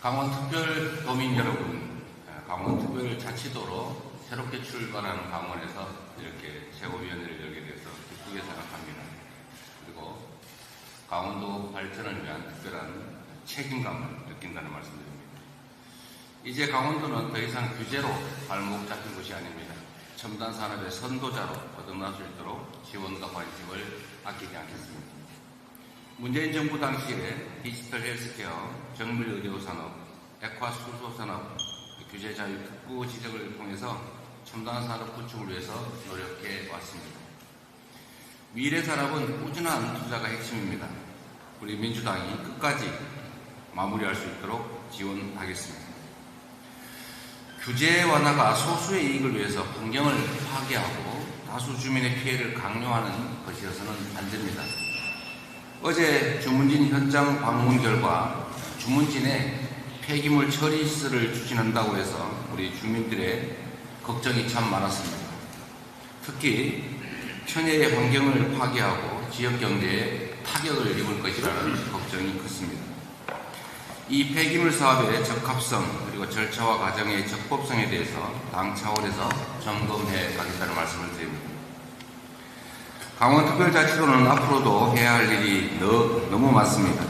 강원특별도민 여러분, 강원특별자치도로 새롭게 출발하는 강원에서 이렇게 최고위원회를 열게 돼서 기쁘게 생각합니다. 그리고 강원도 발전을 위한 특별한 책임감을 느낀다는 말씀드립니다. 이제 강원도는 더 이상 규제로 발목 잡힌 곳이 아닙니다. 첨단 산업의 선도자로 거듭날 수 있도록 지원과 관심을 아끼지 않겠습니다. 문재인 정부 당시에 디지털 헬스케어, 정밀 의료 산업, 액화 수소 산업, 규제 자유 특구 지적을 통해서 첨단 산업 구축을 위해서 노력해 왔습니다. 미래 산업은 꾸준한 투자가 핵심입니다. 우리 민주당이 끝까지 마무리할 수 있도록 지원하겠습니다. 규제 완화가 소수의 이익을 위해서 풍경을 파괴하고 다수 주민의 피해를 강요하는 것이어서는 안 됩니다. 어제 주문진 현장 방문 결과 주문진에 폐기물 처리실을 추진한다고 해서 우리 주민들의 걱정이 참 많았습니다. 특히 천혜의 환경을 파괴하고 지역 경제에 타격을 입을 것이라는 걱정이 컸습니다. 이 폐기물 사업의 적합성 그리고 절차와 과정의 적법성에 대해서 당 차원에서 점검해 가겠다는 말씀을 드립니다. 강원특별자치도는 앞으로도 해야 할 일이 너무 많습니다.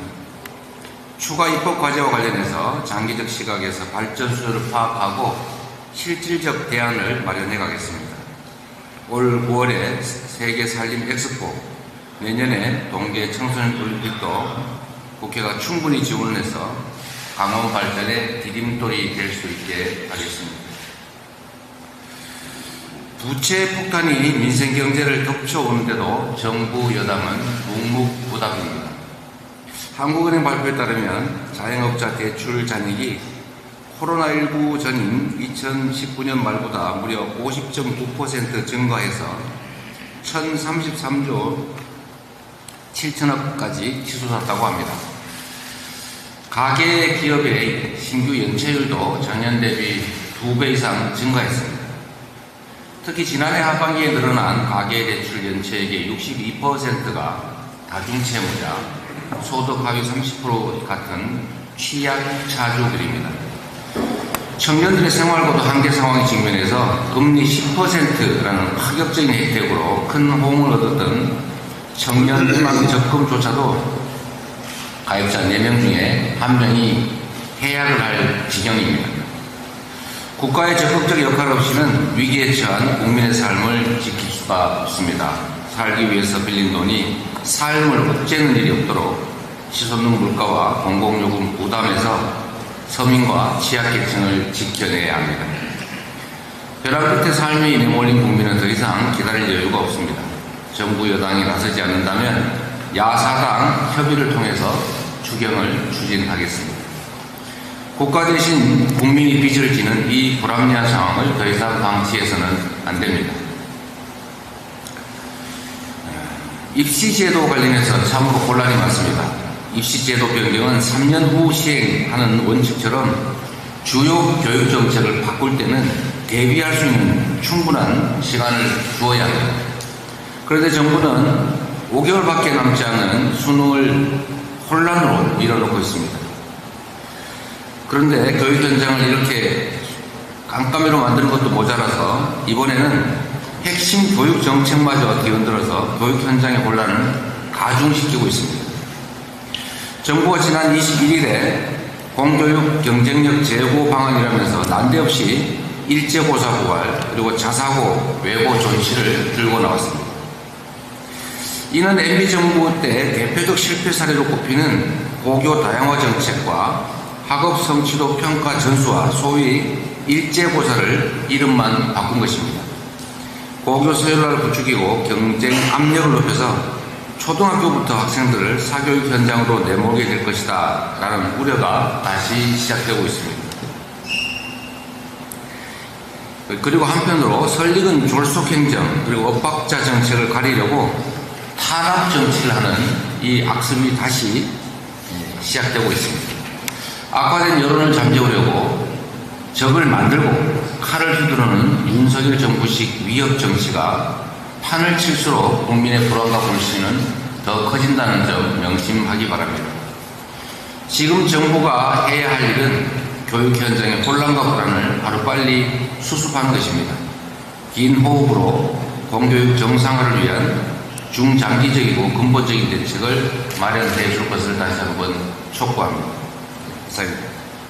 추가 입법 과제와 관련해서 장기적 시각에서 발전 수요를 파악하고 실질적 대안을 마련해 가겠습니다. 올 9월에 세계 산림 엑스포, 내년에 동계 청소년 올림픽도 국회가 충분히 지원을 해서 강원 발전의 디딤돌이 될 수 있게 하겠습니다. 부채 폭탄이 민생 경제를 덮쳐오는데도 정부 여당은 묵묵부답입니다. 한국은행 발표에 따르면 자영업자 대출 잔액이 코로나19 전인 2019년 말보다 무려 50.9% 증가해서 1033조 7천억까지 치솟았다고 합니다. 가계 기업의 신규 연체율도 전년 대비 2배 이상 증가했습니다. 특히 지난해 하반기에 늘어난 가계대출 연체액의 62%가 다중채무자, 소득 하위 30% 같은 취약차주들입니다. 청년들의 생활고도 한계 상황에 직면해서 금리 10%라는 파격적인 혜택으로 큰 호응을 얻었던 청년 희망 적금조차도 가입자 4명 중에 1명이 해약을 할 지경입니다. 국가의 적극적 역할 없이는 위기에 처한 국민의 삶을 지킬 수가 없습니다. 살기 위해서 빌린 돈이 삶을 옥죄는 일이 없도록 치솟는 물가와 공공요금 부담에서 서민과 취약계층을 지켜내야 합니다. 벼랑 끝에 삶이 내몰린 국민은 더 이상 기다릴 여유가 없습니다. 정부 여당이 나서지 않는다면 야사당 협의를 통해서 추경을 추진하겠습니다. 국가 대신 국민이 빚을 지는 이 불합리한 상황을 더 이상 방치해서는 안 됩니다. 입시제도 관련해서 참으로 곤란이 많습니다. 입시제도 변경은 3년 후 시행하는 원칙처럼 주요 교육정책을 바꿀 때는 대비할 수 있는 충분한 시간을 주어야 합니다. 그런데 정부는 5개월밖에 남지 않은 수능을 혼란으로 밀어놓고 있습니다. 그런데 교육 현장을 이렇게 깜깜이로 만드는 것도 모자라서 이번에는 핵심 교육 정책마저 뒤흔들어서 교육 현장의 혼란을 가중시키고 있습니다. 정부가 지난 21일에 공교육 경쟁력 제고 방안이라면서 난데없이 일제고사 부활 그리고 자사고 외고 존치를 들고 나왔습니다. 이는 MB정부 때 대표적 실패 사례로 꼽히는 고교 다양화 정책과 학업 성취도 평가 전수와 소위 일제고사를 이름만 바꾼 것입니다. 고교 서열화를 부추기고 경쟁 압력을 높여서 초등학교부터 학생들을 사교육 현장으로 내몰게 될 것이다 라는 우려가 다시 시작되고 있습니다. 그리고 한편으로 설익은 졸속행정 그리고 엇박자 정책을 가리려고 탄압 정치를 하는 이 악습이 다시 시작되고 있습니다. 악화된 여론을 잠재우려고 적을 만들고 칼을 휘두르는 윤석열 정부식 위협 정치가 판을 칠수록 국민의 불안과 불신은 더 커진다는 점 명심하기 바랍니다. 지금 정부가 해야 할 일은 교육 현장의 혼란과 불안을 하루빨리 수습하는 것입니다. 긴 호흡으로 공교육 정상화를 위한 중장기적이고 근본적인 대책을 마련해 줄 것을 다시 한번 촉구합니다. 이상입니다.